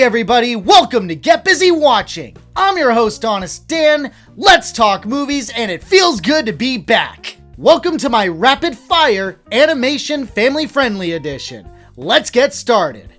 Hey everybody, welcome to Get Busy Watching. I'm your host, Honest Dan. Let's talk movies, and it feels good to be back. Welcome to my rapid fire animation family friendly edition. Let's get started.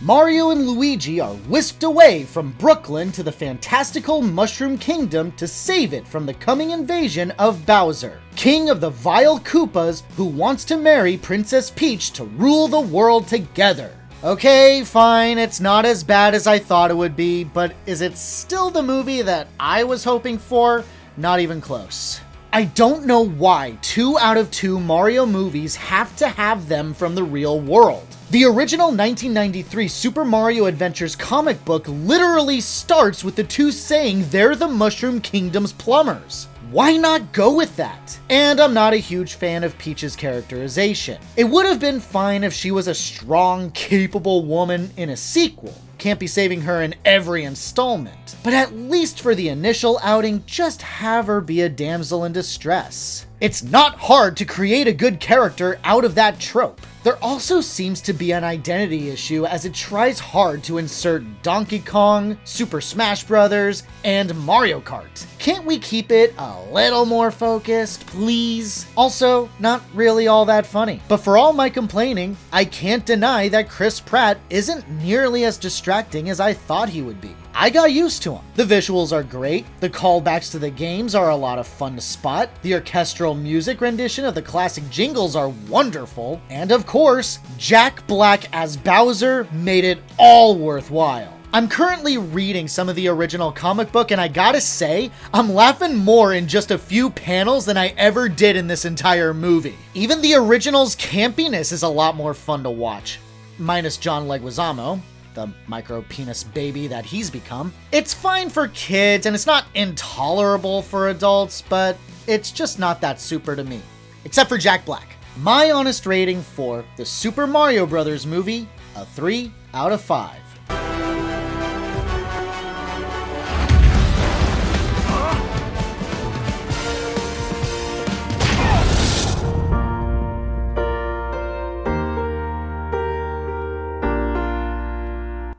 Mario and Luigi are whisked away from Brooklyn to the fantastical Mushroom Kingdom to save it from the coming invasion of Bowser, king of the vile Koopas who wants to marry Princess Peach to rule the world together. Okay, fine, it's not as bad as I thought it would be, but is it still the movie that I was hoping for? Not even close. I don't know why 2 out of 2 Mario movies have to have them from the real world. The original 1993 Super Mario Adventures comic book literally starts with the two saying they're the Mushroom Kingdom's plumbers. Why not go with that? And I'm not a huge fan of Peach's characterization. It would have been fine if she was a strong, capable woman in a sequel. Can't be saving her in every installment. But at least for the initial outing, just have her be a damsel in distress. It's not hard to create a good character out of that trope. There also seems to be an identity issue as it tries hard to insert Donkey Kong, Super Smash Bros., and Mario Kart. Can't we keep it a little more focused, please? Also, not really all that funny. But for all my complaining, I can't deny that Chris Pratt isn't nearly as distracting as I thought he would be. I got used to him. The visuals are great, the callbacks to the games are a lot of fun to spot, the orchestral music rendition of the classic jingles are wonderful, and of course, Jack Black as Bowser made it all worthwhile. I'm currently reading some of the original comic book, and I gotta say, I'm laughing more in just a few panels than I ever did in this entire movie. Even the original's campiness is a lot more fun to watch. Minus John Leguizamo, the micro-penis baby that he's become. It's fine for kids, and it's not intolerable for adults, but it's just not that super to me. Except for Jack Black. My honest rating for the Super Mario Bros. Movie, a 3 out of 5.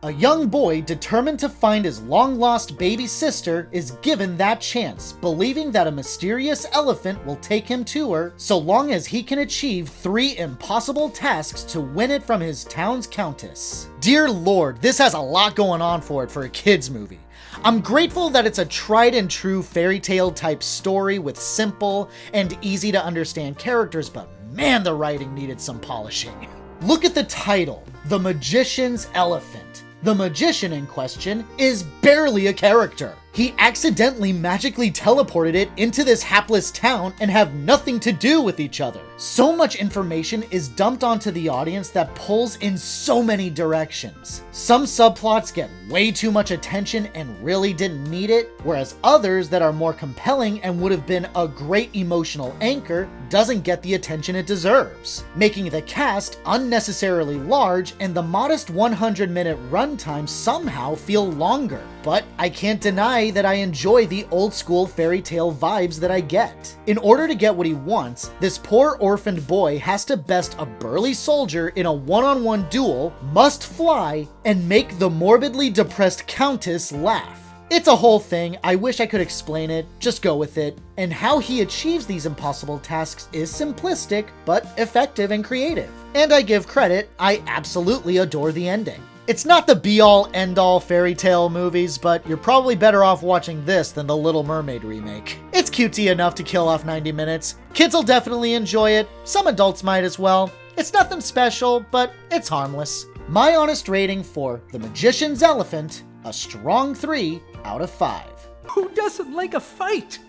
A young boy determined to find his long-lost baby sister is given that chance, believing that a mysterious elephant will take him to her so long as he can achieve 3 impossible tasks to win it from his town's countess. Dear Lord, this has a lot going on for it for a kids movie. I'm grateful that it's a tried and true fairy tale type story with simple and easy to understand characters, but man, the writing needed some polishing. Look at the title, The Magician's Elephant. The magician in question is barely a character. He accidentally magically teleported it into this hapless town and have nothing to do with each other. So much information is dumped onto the audience that pulls in so many directions. Some subplots get way too much attention and really didn't need it, whereas others that are more compelling and would have been a great emotional anchor doesn't get the attention it deserves, making the cast unnecessarily large and the modest 100-minute runtime somehow feel longer. But I can't deny that I enjoy the old school fairy tale vibes that I get. In order to get what he wants, this poor orphaned boy has to best a burly soldier in a one-on-one duel, must fly, and make the morbidly depressed countess laugh. It's a whole thing, I wish I could explain it, just go with it. And how he achieves these impossible tasks is simplistic, but effective and creative. And I give credit, I absolutely adore the ending. It's not the be-all, end-all fairy tale movies, but you're probably better off watching this than the Little Mermaid remake. It's cutesy enough to kill off 90 minutes. Kids will definitely enjoy it, some adults might as well. It's nothing special, but it's harmless. My honest rating for The Magician's Elephant, a strong 3 out of 5. Who doesn't like a fight?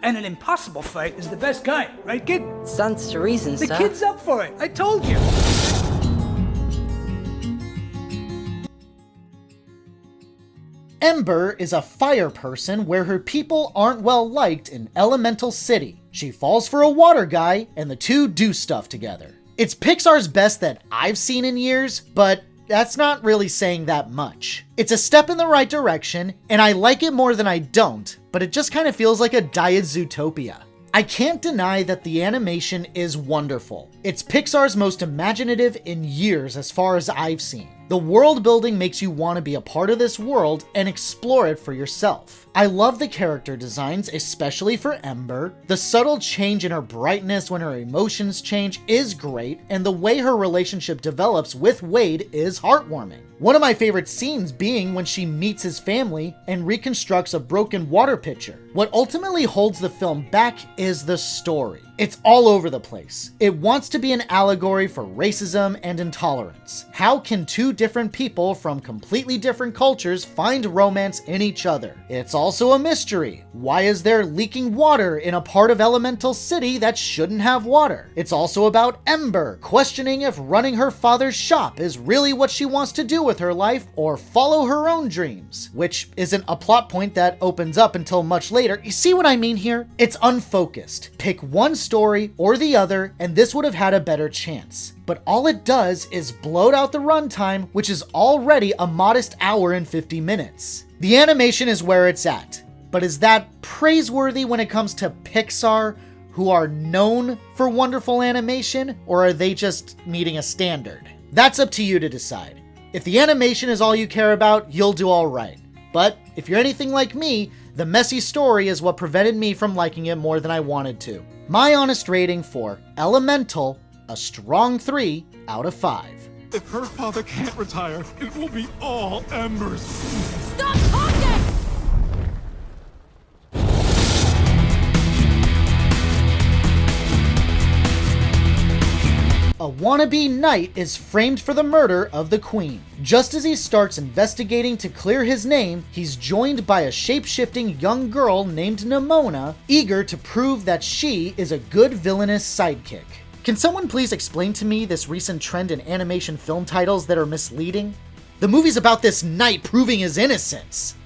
And an impossible fight is the best kind, right, kid? Stands to reason, The sir. kid's up for it, I told you. Ember is a fire person where her people aren't well liked in Elemental City. She falls for a water guy, and the two do stuff together. It's Pixar's best that I've seen in years, but that's not really saying that much. It's a step in the right direction, and I like it more than I don't, but it just kind of feels like a Diet Zootopia. I can't deny that the animation is wonderful. It's Pixar's most imaginative in years as far as I've seen. The world building makes you want to be a part of this world and explore it for yourself. I love the character designs, especially for Ember. The subtle change in her brightness when her emotions change is great, and the way her relationship develops with Wade is heartwarming. One of my favorite scenes being when she meets his family and reconstructs a broken water pitcher. What ultimately holds the film back is the story. It's all over the place. It wants to be an allegory for racism and intolerance. How can two different people from completely different cultures find romance in each other? It's also a mystery. Why is there leaking water in a part of Elemental City that shouldn't have water? It's also about Ember questioning if running her father's shop is really what she wants to do with her life or follow her own dreams, which isn't a plot point that opens up until much later. You see what I mean here? It's unfocused. Pick one story or the other, and this would have had a better chance. But all it does is bloat out the runtime, which is already a modest hour and 50 minutes. The animation is where it's at, but is that praiseworthy when it comes to Pixar, who are known for wonderful animation, or are they just meeting a standard? That's up to you to decide. If the animation is all you care about, you'll do alright. But if you're anything like me, the messy story is what prevented me from liking it more than I wanted to. My honest rating for Elemental, a strong 3 out of 5. If her father can't retire, it will be all Ember's. Stop talking! A wannabe knight is framed for the murder of the queen. Just as he starts investigating to clear his name, he's joined by a shape-shifting young girl named NIMONA, eager to prove that she is a good villainous sidekick. Can someone please explain to me this recent trend in animation film titles that are misleading? The movie's about this knight proving his innocence.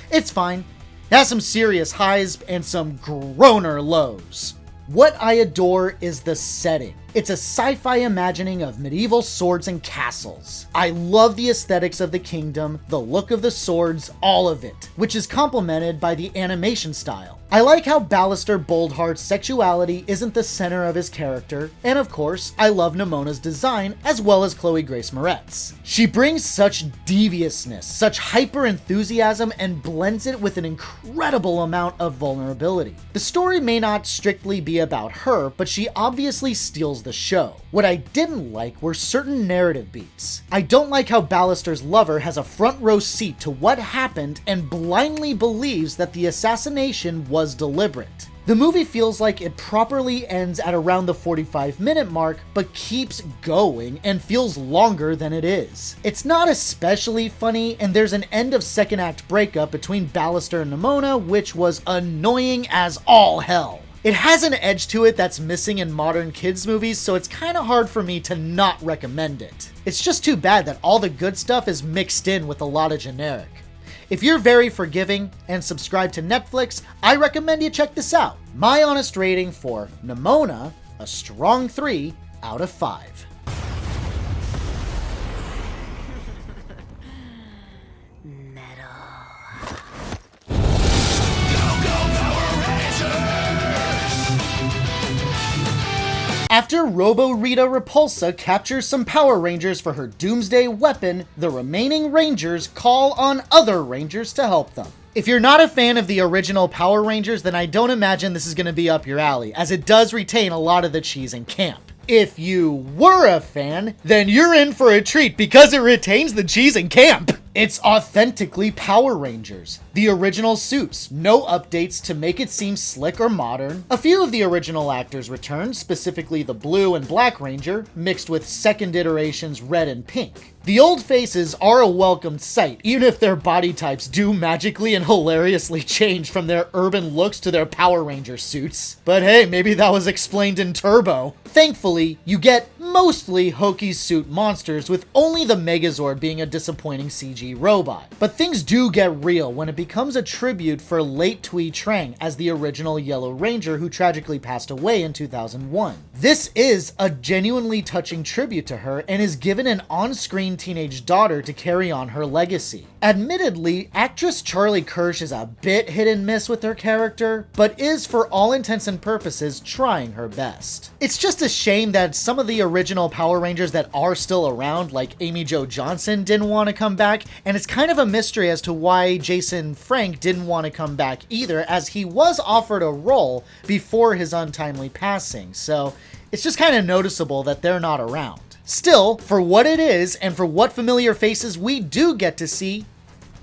It's fine. It has some serious highs and some groaner lows. What I adore is the setting. It's a sci-fi imagining of medieval swords and castles. I love the aesthetics of the kingdom, the look of the swords, all of it, which is complemented by the animation style. I like how Ballister Boldheart's sexuality isn't the center of his character, and of course, I love Nimona's design as well as Chloe Grace Moretz. She brings such deviousness, such hyper-enthusiasm, and blends it with an incredible amount of vulnerability. The story may not strictly be about her, but she obviously steals the show. What I didn't like were certain narrative beats. I don't like how Ballister's lover has a front row seat to what happened and blindly believes that the assassination was deliberate. The movie feels like it properly ends at around the 45-minute mark, but keeps going and feels longer than it is. It's not especially funny, and there's an end of second act breakup between Ballister and Nimona, which was annoying as all hell. It has an edge to it that's missing in modern kids movies, so it's kind of hard for me to not recommend it. It's just too bad that all the good stuff is mixed in with a lot of generic. If you're very forgiving and subscribe to Netflix, I recommend you check this out. My honest rating for Nimona, a strong 3 out of 5. After Robo-Rita Repulsa captures some Power Rangers for her Doomsday weapon, the remaining Rangers call on other Rangers to help them. If you're not a fan of the original Power Rangers, then I don't imagine this is going to be up your alley, as it does retain a lot of the cheese in camp. If you were a fan, then you're in for a treat because it retains the cheese in camp. It's authentically Power Rangers. The original suits, no updates to make it seem slick or modern. A few of the original actors returned, specifically the Blue and Black Ranger, mixed with second iterations Red and Pink. The old faces are a welcomed sight, even if their body types do magically and hilariously change from their urban looks to their Power Ranger suits. But hey, maybe that was explained in Turbo. Thankfully, you get mostly hokey suit monsters, with only the Megazord being a disappointing CG robot. But things do get real when it becomes a tribute for late Tui Trang as the original Yellow Ranger who tragically passed away in 2001. This is a genuinely touching tribute to her and is given an on-screen budding teenage daughter to carry on her legacy. Admittedly, actress Charlie Kirsch is a bit hit and miss with her character, but is for all intents and purposes trying her best. It's just a shame that some of the original Power Rangers that are still around, like Amy Jo Johnson, didn't want to come back, and it's kind of a mystery as to why Jason Frank didn't want to come back either, as he was offered a role before his untimely passing, so it's just kind of noticeable that they're not around. Still, for what it is, and for what familiar faces we do get to see,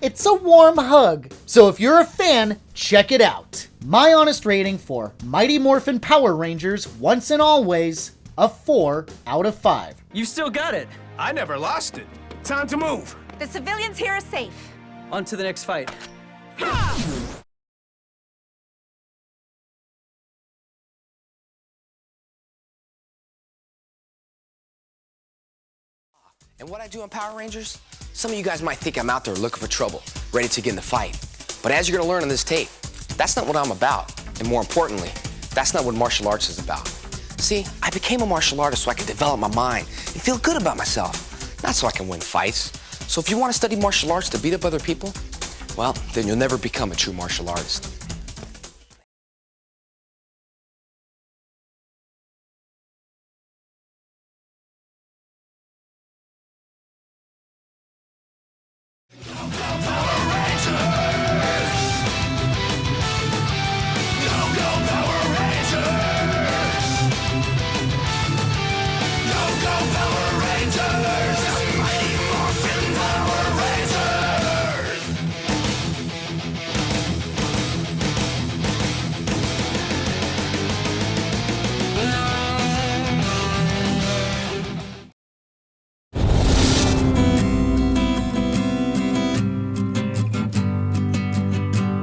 it's a warm hug. So if you're a fan, check it out. My honest rating for Mighty Morphin Power Rangers Once and Always, a 4 out of 5. You still got it. I never lost it. Time to move. The civilians here are safe. On to the next fight. And what I do in Power Rangers? Some of you guys might think I'm out there looking for trouble, ready to get in the fight. But as you're gonna learn on this tape, that's not what I'm about. And more importantly, that's not what martial arts is about. See, I became a martial artist so I could develop my mind and feel good about myself, not so I can win fights. So if you want to study martial arts to beat up other people, well, then you'll never become a true martial artist.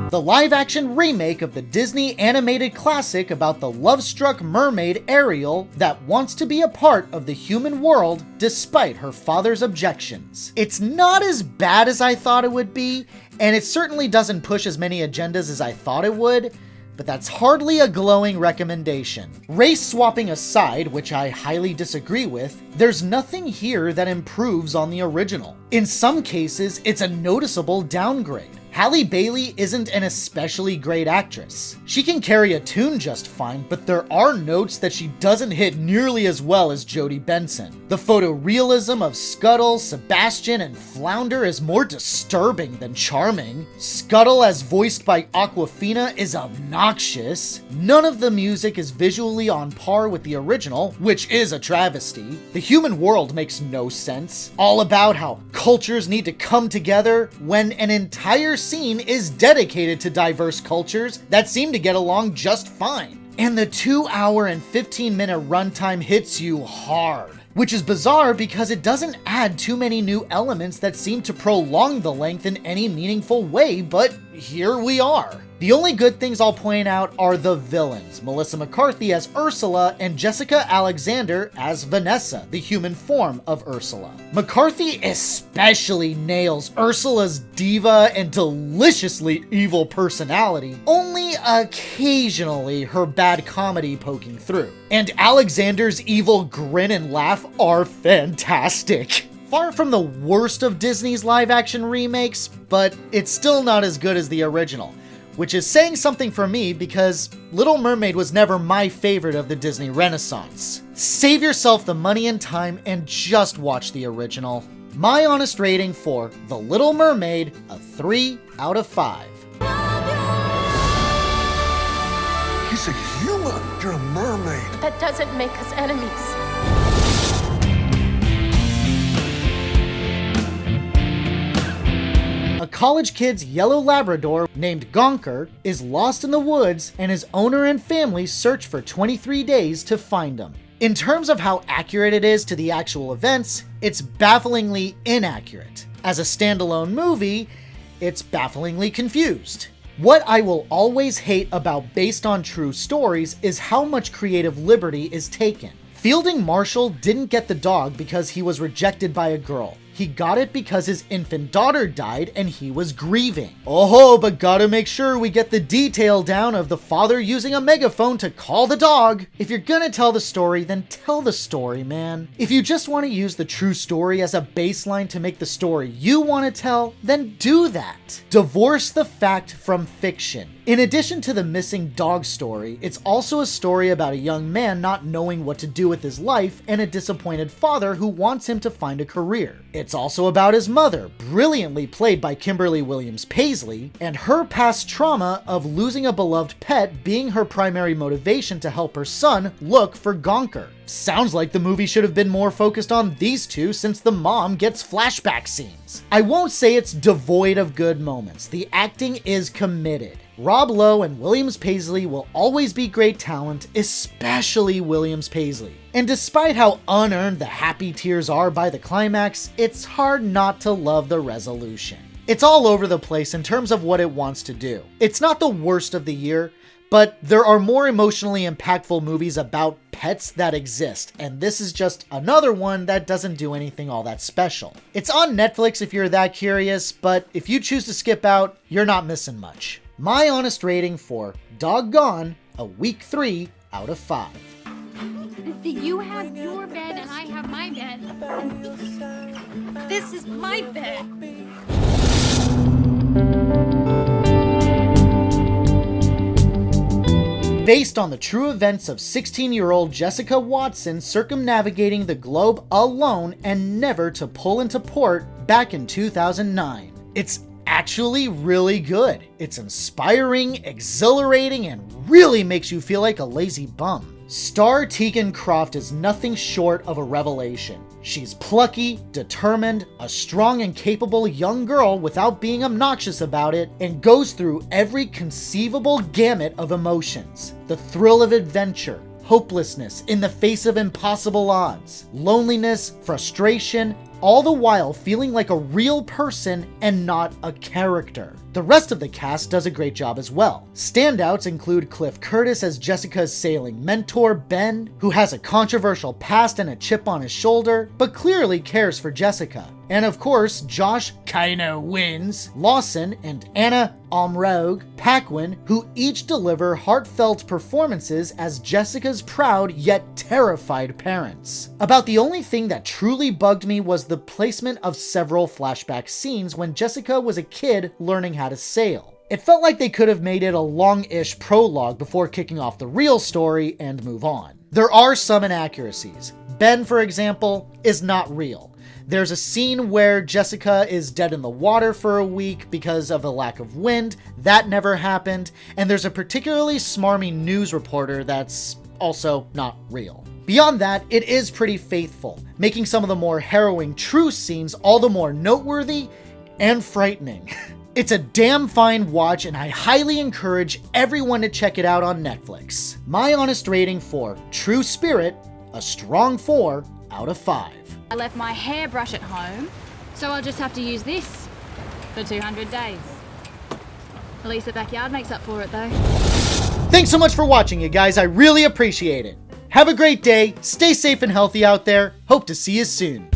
The live-action remake of the Disney animated classic about the love-struck mermaid Ariel that wants to be a part of the human world despite her father's objections. It's not as bad as I thought it would be, and it certainly doesn't push as many agendas as I thought it would, but that's hardly a glowing recommendation. Race swapping aside, which I highly disagree with, there's nothing here that improves on the original. In some cases, it's a noticeable downgrade. Halle Bailey isn't an especially great actress. She can carry a tune just fine, but there are notes that she doesn't hit nearly as well as Jodie Benson. The photorealism of Scuttle, Sebastian, and Flounder is more disturbing than charming. Scuttle, as voiced by Awkwafina, is obnoxious. None of the music is visually on par with the original, which is a travesty. The human world makes no sense. All about how cultures need to come together when an entire scene is dedicated to diverse cultures that seem to get along just fine. And the 2-hour and 15-minute runtime hits you hard, which is bizarre because it doesn't add too many new elements that seem to prolong the length in any meaningful way, but here we are. The only good things I'll point out are the villains, Melissa McCarthy as Ursula and Jessica Alexander as Vanessa, the human form of Ursula. McCarthy especially nails Ursula's diva and deliciously evil personality, only occasionally her bad comedy poking through. And Alexander's evil grin and laugh are fantastic. Far from the worst of Disney's live-action remakes, but it's still not as good as the original, which is saying something for me because Little Mermaid was never my favorite of the Disney Renaissance. Save yourself the money and time and just watch the original. My honest rating for The Little Mermaid, a 3 out of 5. He's a human. You're a mermaid. That doesn't make us enemies. A college kid's yellow Labrador named Gonker is lost in the woods, and his owner and family search for 23 days to find him. In terms of how accurate it is to the actual events, it's bafflingly inaccurate. As a standalone movie, it's bafflingly confused. What I will always hate about based on true stories is how much creative liberty is taken. Fielding Marshall didn't get the dog because he was rejected by a girl. He got it because his infant daughter died and he was grieving. Oh, but gotta make sure we get the detail down of the father using a megaphone to call the dog. If you're gonna tell the story, then tell the story, man. If you just want to use the true story as a baseline to make the story you want to tell, then do that. Divorce the fact from fiction. In addition to the missing dog story, it's also a story about a young man not knowing what to do with his life and a disappointed father who wants him to find a career. It's also about his mother, brilliantly played by Kimberly Williams Paisley, and her past trauma of losing a beloved pet being her primary motivation to help her son look for Gonker. Sounds like the movie should have been more focused on these two since the mom gets flashback scenes. I won't say it's devoid of good moments. The acting is committed. Rob Lowe and Williams Paisley will always be great talent, especially Williams Paisley. And despite how unearned the happy tears are by the climax, it's hard not to love the resolution. It's all over the place in terms of what it wants to do. It's not the worst of the year, but there are more emotionally impactful movies about pets that exist, and this is just another one that doesn't do anything all that special. It's on Netflix if you're that curious, but if you choose to skip out, you're not missing much. My honest rating for Doggone, a week 3 out of 5. You have your bed and I have my bed. This is my bed. Based on the true events of 16-year-old Jessica Watson circumnavigating the globe alone and never to pull into port back in 2009. It's actually really good. It's inspiring, exhilarating, and really makes you feel like a lazy bum. Star Tegan Croft is nothing short of a revelation. She's plucky, determined, a strong and capable young girl without being obnoxious about it, and goes through every conceivable gamut of emotions. The thrill of adventure, hopelessness in the face of impossible odds, loneliness, frustration, all the while feeling like a real person and not a character. The rest of the cast does a great job as well. Standouts include Cliff Curtis as Jessica's sailing mentor, Ben, who has a controversial past and a chip on his shoulder, but clearly cares for Jessica. And of course, Josh kinda wins Lawson and Anna Omrogue Paquin, who each deliver heartfelt performances as Jessica's proud yet terrified parents. About the only thing that truly bugged me was the placement of several flashback scenes when Jessica was a kid learning how to sail. It felt like they could have made it a long-ish prologue before kicking off the real story and move on. There are some inaccuracies. Ben, for example, is not real. There's a scene where Jessica is dead in the water for a week because of a lack of wind. That never happened. And there's a particularly smarmy news reporter that's also not real. Beyond that, it is pretty faithful, making some of the more harrowing true scenes all the more noteworthy and frightening. It's a damn fine watch, and I highly encourage everyone to check it out on Netflix. My honest rating for True Spirit, a strong 4 out of 5. I left my hairbrush at home, so I'll just have to use this for 200 days. At least the backyard makes up for it though. Thanks so much for watching, you guys. I really appreciate it. Have a great day, stay safe and healthy out there. Hope to see you soon.